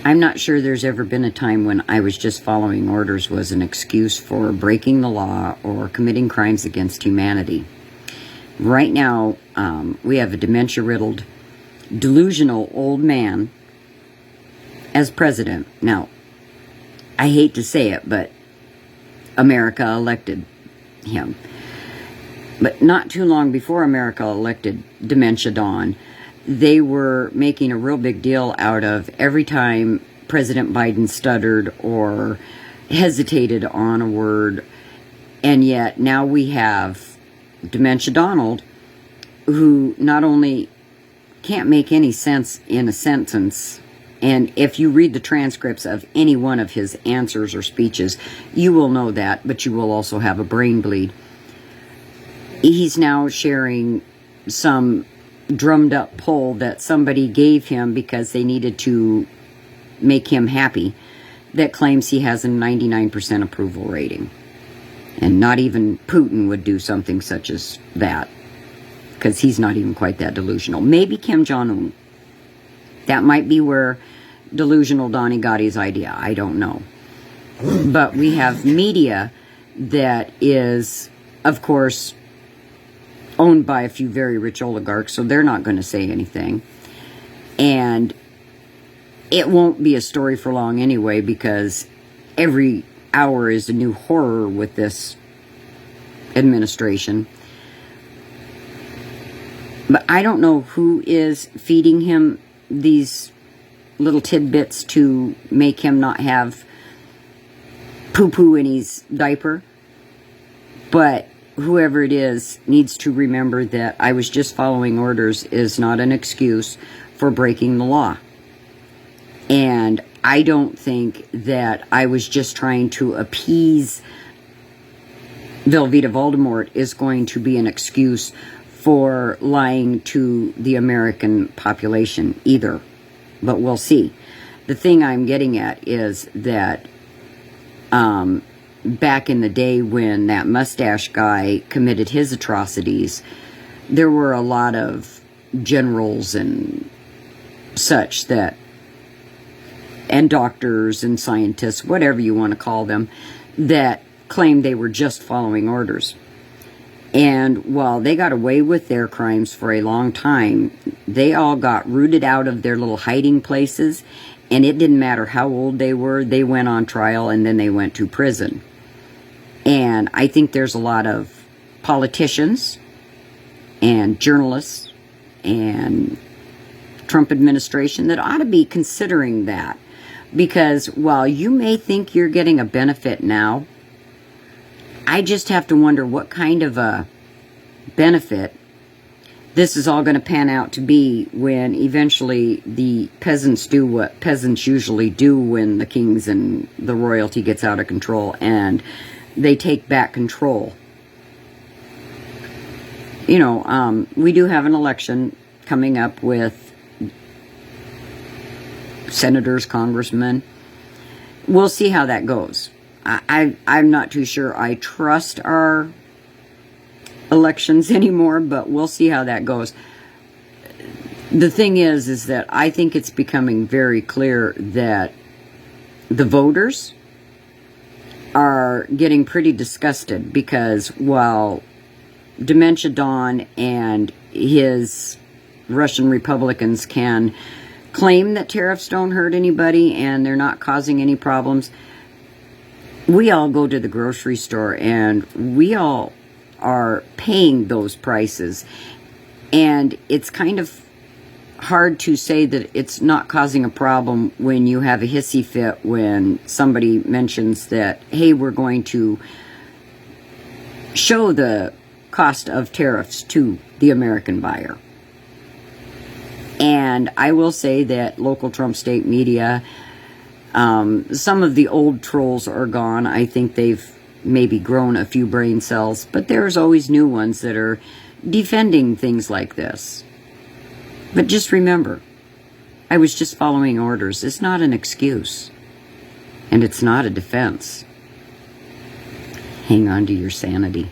I'm not sure there's ever been a time when I was just following orders was an excuse for breaking the law or committing crimes against humanity. Right now, we have a dementia-riddled, delusional old man as president. Now, I hate to say it, but America elected him. But not too long before America elected Dementia Dawn, they were making a real big deal out of every time President Biden stuttered or hesitated on a word. And yet now we have Dementia Donald, who not only can't make any sense in a sentence, and if you read the transcripts of any one of his answers or speeches, you will know that, but you will also have a brain bleed. He's now sharing some drummed up poll that somebody gave him because they needed to make him happy, that claims he has a 99% approval rating. And not even Putin would do something such as that, because he's not even quite that delusional. Maybe Kim Jong-un. That might be where delusional Donnie got his idea. I don't know. But we have media that is, of course, owned by a few very rich oligarchs, so they're not going to say anything. And it won't be a story for long anyway, because every hour is a new horror with this administration. But I don't know who is feeding him these little tidbits to make him not have poo-poo in his diaper. But whoever it is needs to remember that I was just following orders is not an excuse for breaking the law. And I don't think that I was just trying to appease Velveeta Voldemort is going to be an excuse for lying to the American population either. But we'll see. The thing I'm getting at is that back in the day when that mustache guy committed his atrocities, there were a lot of generals and such that, and doctors and scientists, whatever you want to call them, that claimed they were just following orders. And while they got away with their crimes for a long time, they all got rooted out of their little hiding places, and it didn't matter how old they were, they went on trial and then they went to prison. And I think there's a lot of politicians and journalists and Trump administration that ought to be considering that. Because while you may think you're getting a benefit now, I just have to wonder what kind of a benefit this is all going to pan out to be when eventually the peasants do what peasants usually do when the kings and the royalty gets out of control, and they take back control. You know, we do have an election coming up with senators, congressmen. We'll see how that goes. I'm not too sure I trust our elections anymore, but we'll see how that goes. The thing is that I think it's becoming very clear that the voters are getting pretty disgusted, because while Dementia Dawn and his Russian Republicans can claim that tariffs don't hurt anybody and they're not causing any problems, we all go to the grocery store and we all are paying those prices. And it's kind of hard to say that it's not causing a problem when you have a hissy fit when somebody mentions that, hey, we're going to show the cost of tariffs to the American buyer. And I will say that local Trump state media, some of the old trolls are gone. I think they've maybe grown a few brain cells, but there's always new ones that are defending things like this. But just remember, I was just following orders. It's not an excuse, and it's not a defense. Hang on to your sanity.